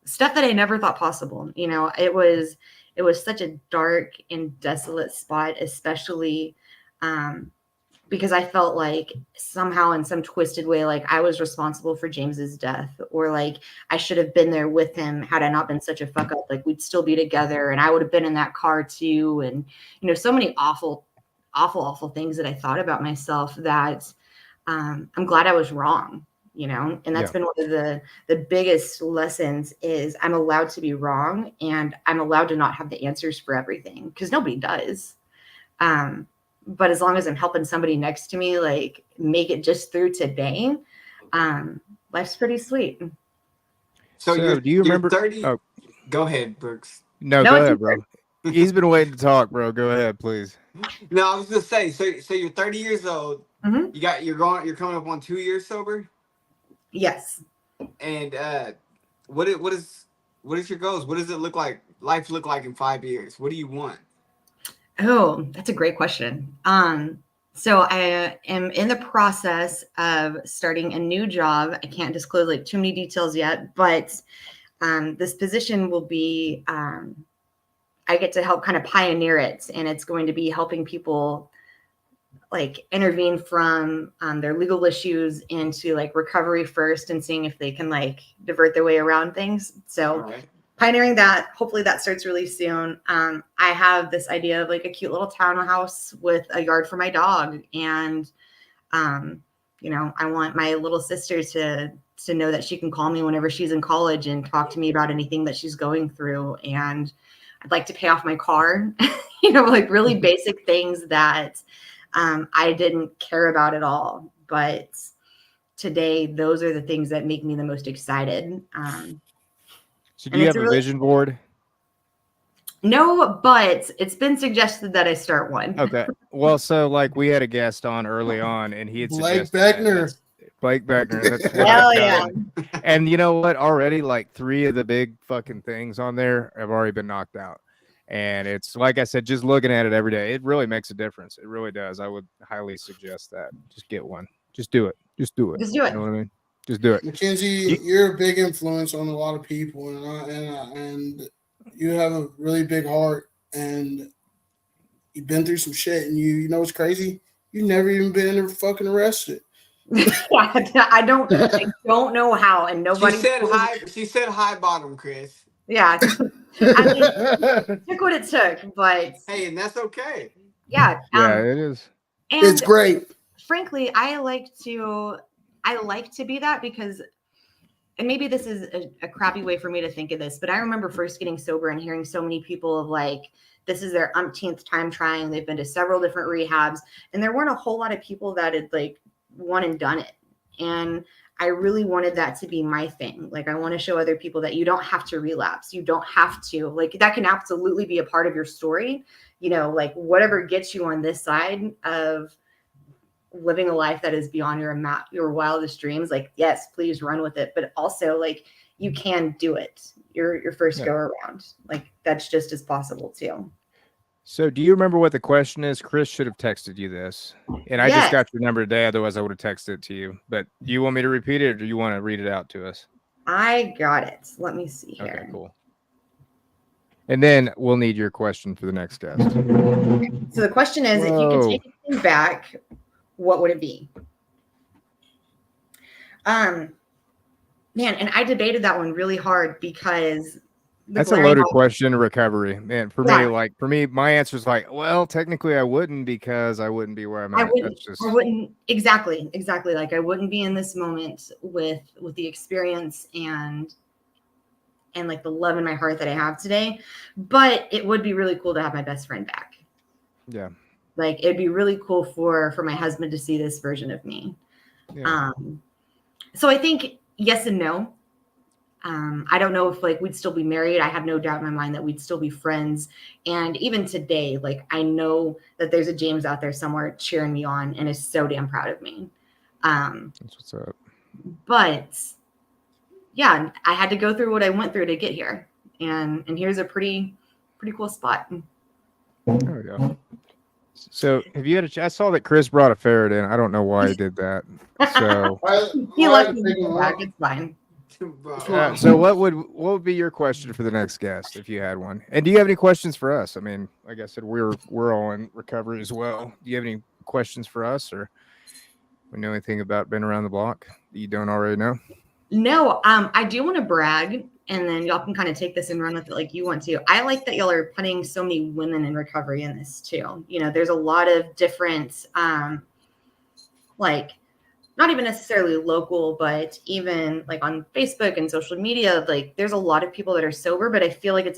stuff that I never thought possible. You know, it was such a dark and desolate spot, especially because I felt like somehow in some twisted way, like I was responsible for James's death, or like I should have been there with him had I not been such a fuck up. Like we'd still be together and I would have been in that car too. And, you know, so many awful things that I thought about myself that I'm glad I was wrong, you know, and that's been one of the biggest lessons is I'm allowed to be wrong, and I'm allowed to not have the answers for everything because nobody does. But as long as I'm helping somebody next to me, like make it just through today, life's pretty sweet. So do you remember? 30? Oh. Go ahead, Brooks. No, go ahead, bro. He's been waiting to talk, bro. Go ahead, please. No, I was gonna say. So you're 30 years old. Mm-hmm. You're coming up on 2 years sober. Yes. And what is your goals? What does it look like? Life look like in 5 years? What do you want? Oh, that's a great question. So I am in the process of starting a new job. I can't disclose like too many details yet, but this position will be, I I get to help kind of pioneer it, and it's going to be helping people like intervene from their legal issues into like recovery first, and seeing if they can like divert their way around things. So pioneering that, hopefully that starts really soon. I have this idea of like a cute little townhouse with a yard for my dog, and you know, I want my little sister to know that she can call me whenever she's in college and talk to me about anything that she's going through. And I'd like to pay off my car, you know, like really basic things that I didn't care about at all. But today, those are the things that make me the most excited. So do you have a vision board? No, but it's been suggested that I start one. Okay. Well, so like we had a guest on early on, and he had Blake suggested Beckner. Blake Beckner. That's what Hell I've yeah. done. And you know what? Already like 3 of the big fucking things on there have already been knocked out. And it's like I said, just looking at it every day, it really makes a difference. It really does. I would highly suggest that. Just get one. Just do it. Just do it. Just do it. You know what I mean? Just do it. McKenzie, you're a big influence on a lot of people, and you have a really big heart, and you've been through some shit. And you know what's crazy? You've never even been fucking arrested. I don't know how, and nobody. She said high bottom, Chris. Yeah, I mean, it took what it took, but hey, and that's okay. Yeah, it is. And it's great. Frankly, I like to be that because, and maybe this is a crappy way for me to think of this, but I remember first getting sober and hearing so many people of like, this is their umpteenth time trying. They've been to several different rehabs, and there weren't a whole lot of people that had like one and done it. And I really wanted that to be my thing. Like, I want to show other people that you don't have to relapse. You don't have to, like, that can absolutely be a part of your story. You know, like whatever gets you on this side of living a life that is beyond your wildest dreams. Like, yes, please run with it. But also like, you can do it. Your first go around. Like, that's just as possible too. So do you remember what the question is? Chris should have texted you this. And I just got your number today. Otherwise, I would have texted it to you. But do you want me to repeat it, or do you want to read it out to us? I got it. Let me see here. Okay, cool. And then we'll need your question for the next guest. So the question is, if you could take a thing back, what would it be? Man, and I debated that one really hard because that's a loaded question. Recovery, man. For me, my answer is like, well, technically, I wouldn't, because I wouldn't be where I'm at. I wouldn't exactly. Like, I wouldn't be in this moment with the experience and like the love in my heart that I have today. But it would be really cool to have my best friend back. Yeah. Like, it'd be really cool for my husband to see this version of me. Yeah. So I think yes and no. I don't know if like we'd still be married. I have no doubt in my mind that we'd still be friends. And even today, like, I know that there's a James out there somewhere cheering me on and is so damn proud of me. That's what's up. But yeah, I had to go through what I went through to get here. And here's a pretty cool spot. There we go. So have you had I saw that Chris brought a ferret in. I don't know why he did that. So he left me back. It's fine. So what would be your question for the next guest, if you had one? And do you have any questions for us? I mean, like I said, we're all in recovery as well. Do you have any questions for us, or we know anything about being around the block that you don't already know? No, I do want to brag, and then y'all can kind of take this and run with it like you want to. I like that y'all are putting so many women in recovery in this too. You know, there's a lot of different, like, not even necessarily local, but even like on Facebook and social media, like there's a lot of people that are sober, but I feel like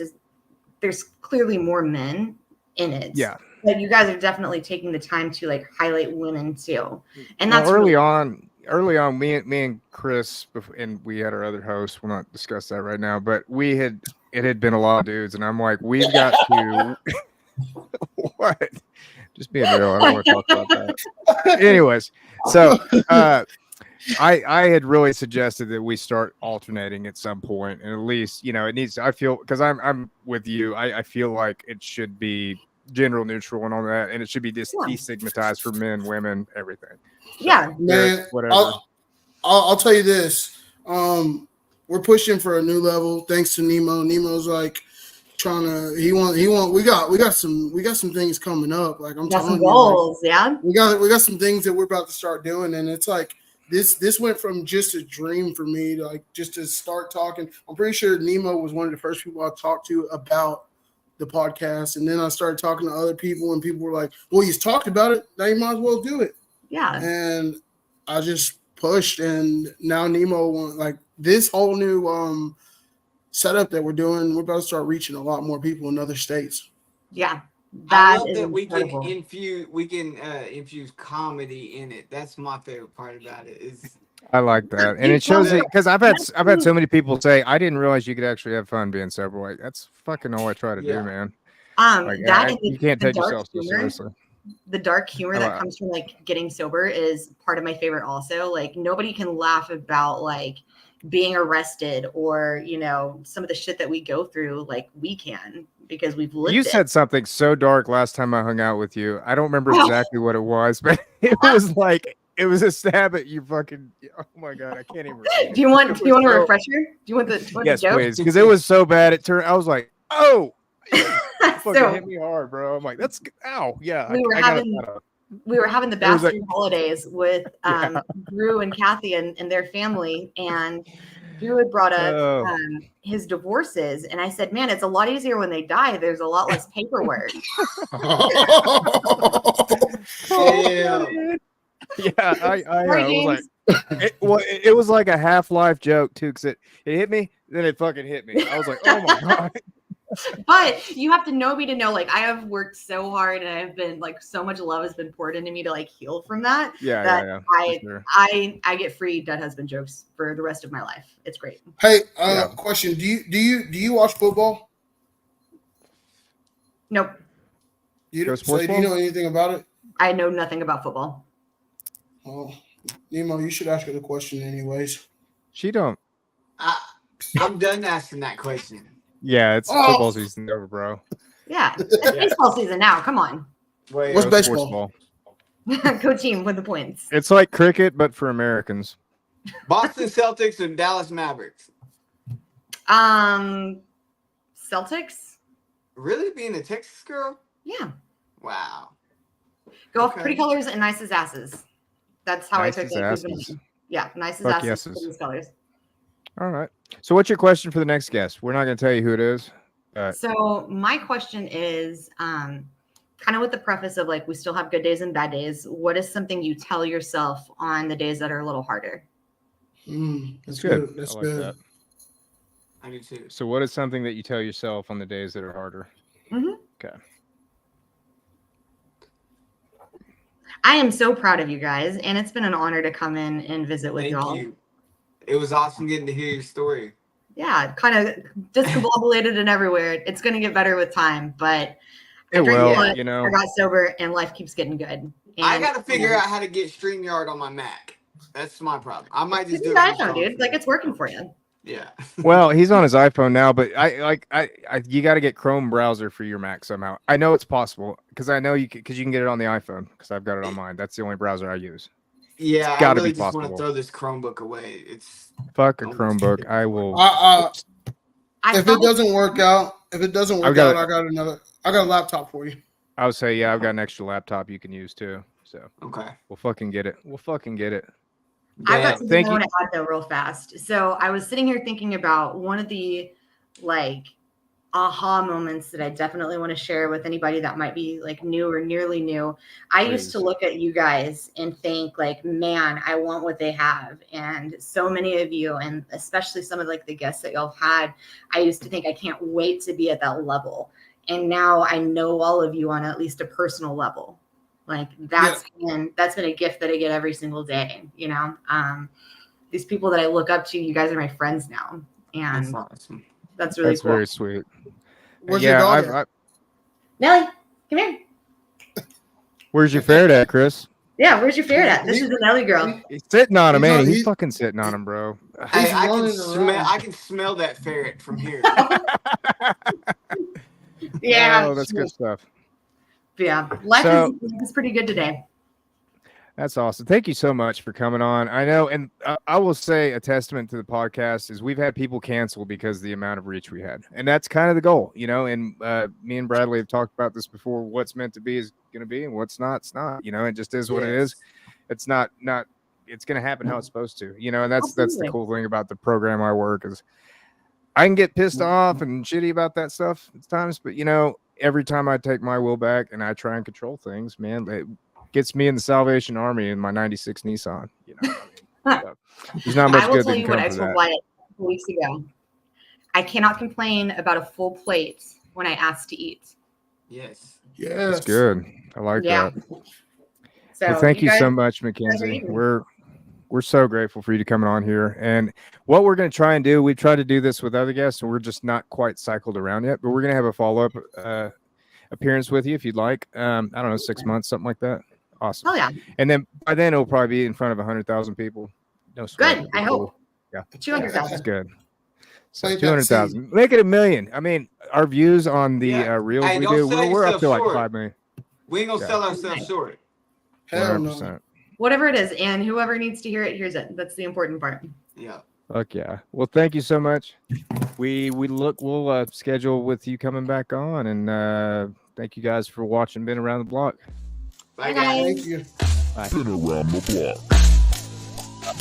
there's clearly more men in it. Yeah. Like, you guys are definitely taking the time to like highlight women too. And that's early on, me and Chris, and we had our other host. We'll not discuss that right now, but it had been a lot of dudes, and I'm like, we've got to what? Just being real. I don't want to talk about that. Anyways, so I had really suggested that we start alternating at some point, and at least, you know, it needs. I feel, because I'm with you. I feel like it should be gender neutral and all that, and it should be destigmatized for men, women, everything. So, yeah, man. Whatever. I'll tell you this. We're pushing for a new level thanks to Nemo. Nemo's like, We got some things coming up. Like I'm Got some telling you, like, goals, yeah. we got some things that we're about to start doing, and it's like this went from just a dream for me to like just to start talking. I'm pretty sure Nemo was one of the first people I talked to about the podcast, and then I started talking to other people, and people were like, "Well, he's talked about it. Now you might as well do it." Yeah. And I just pushed, and now Nemo like this whole new setup that we're doing. We're about to start reaching a lot more people in other states. Yeah. I That love is that incredible. we can infuse comedy in it. That's my favorite part about it. Is I like that, and it shows it because I've had so many people say I didn't realize you could actually have fun being sober. Like that's fucking all I try to do, man. Like you can't take yourself so seriously. The dark humor that comes from like getting sober is part of my favorite also. Like nobody can laugh about like being arrested or, you know, some of the shit that we go through like we can because we've lived You said something so dark last time I hung out with you. I don't remember exactly what it was, but it was like it was a stab at you fucking oh my god, I can't even remember. Do you want a refresher? Do you want the yes, joke? please, because it was so bad it turned I was like, oh fucking hit me hard, bro. I'm like, that's ow, yeah. We were having the bastard holidays with Drew and Kathy and their family, and Drew had brought up his divorces, and I said, "Man, it's a lot easier when they die. There's a lot less paperwork." Yeah, I was like, it was like a Half-Life joke too, because it hit me, then it fucking hit me. I was like, oh my god. But you have to know me to know, like, I have worked so hard and I've been like so much love has been poured into me to like heal from that. Yeah. I get free dead husband jokes for the rest of my life. It's great. Hey, question. Do you watch football? Nope. Do you know anything about it? I know nothing about football. Well, Nemo, you should ask her the question anyways. She don't. I'm done asking that question. Yeah, it's football season over, bro. Yeah, it's baseball season now. Come on. Wait, what's baseball? Go team with the points. It's like cricket, but for Americans. Boston Celtics and Dallas Mavericks. Celtics. Really, being a Texas girl? Yeah. Wow. Go off pretty colors and nice as asses. That's how nice I took it. Yeah, nice as asses. Yeses. Colors. All right. So what's your question for the next guest? We're not going to tell you who it is. So my question is kind of with the preface of like, we still have good days and bad days. What is something you tell yourself on the days that are a little harder? That's good. That's good. That. I do too. So what is something that you tell yourself on the days that are harder? Mm-hmm. Okay. I am so proud of you guys, and it's been an honor to come in and visit with y'all. Thank you. It was awesome getting to hear your story. Yeah, kind of discombobulated and everywhere. It's going to get better with time, but it will. You know, I got sober, and life keeps getting good. And, I got to figure out how to get StreamYard on my Mac. That's my problem. I might just do it. iPhone, dude. Like it's working for you. Yeah. Well, he's on his iPhone now, but I you got to get Chrome browser for your Mac somehow. I know it's possible because I know you can get it on the iPhone because I've got it on mine. That's the only browser I use. Yeah, I really just want to throw this Chromebook away. It's fuck a Chromebook. I will. If it doesn't work out, I got a laptop for you. I would say I've got an extra laptop you can use too. So okay, we'll fucking get it. I've got something I want to add though real fast. So I was sitting here thinking about one of the like aha moments that I definitely want to share with anybody that might be like new or nearly new. I used to look at you guys and think like, man, I want what they have. And so many of you, and especially some of like the guests that y'all had, I used to think I can't wait to be at that level. And now I know all of you on at least a personal level. Like that's been a gift that I get every single day. You know, these people that I look up to, you guys are my friends now. And that's awesome. That's really cool. Very sweet. Where's your dog? Nelly, come here. Where's your ferret at, Chris? Yeah, where's your ferret at? This is the Nelly girl. He's sitting on him, man. He's fucking sitting on him, bro. I can smell that ferret from here. Yeah. Oh, that's good stuff. Yeah, life is pretty good today. That's awesome. Thank you so much for coming on. I know, and I will say a testament to the podcast is we've had people cancel because of the amount of reach we had, and that's kind of the goal, you know. And me and Bradley have talked about this before. What's meant to be is going to be, and what's not, it's not. You know, it just is what it is. It's not. It's going to happen how it's supposed to. You know, and that's the cool thing about the program I work is I can get pissed off and shitty about that stuff at times, but you know, every time I take my will back and I try and control things, man, it gets me in the Salvation Army in my '96 Nissan. You know, I mean, there's not much I will good tell that you can what come I from told that. Wyatt a couple weeks ago. I cannot complain about a full plate when I ask to eat. Yes. Yes. That's good. I like that. So Well, thank you guys, so much, McKenzie. We're so grateful for you to coming on here. And what we're going to try and do, we try to do this with other guests, and we're just not quite cycled around yet. But we're going to have a follow up appearance with you if you'd like. I don't know, 6 months, something like that. Awesome. Oh yeah. And then by then it'll probably be in front of 100,000 people. No sweat. Good. I hope. Yeah. 200,000. That's good. So Plant that 200,000. Make it 1 million. I mean, our views on the reels Hey, we don't do, sell we're up yourself to like short. 5 million. We ain't gonna sell ourselves short. Hell 100%. no. Whatever it is, and whoever needs to hear it hears it. That's the important part. Yeah. Fuck yeah. Well, thank you so much. We'll schedule with you coming back on, and thank you guys for watching Been Around the Block. Bye, Bye, guys. guys. Thank you. Bye. Been around the block.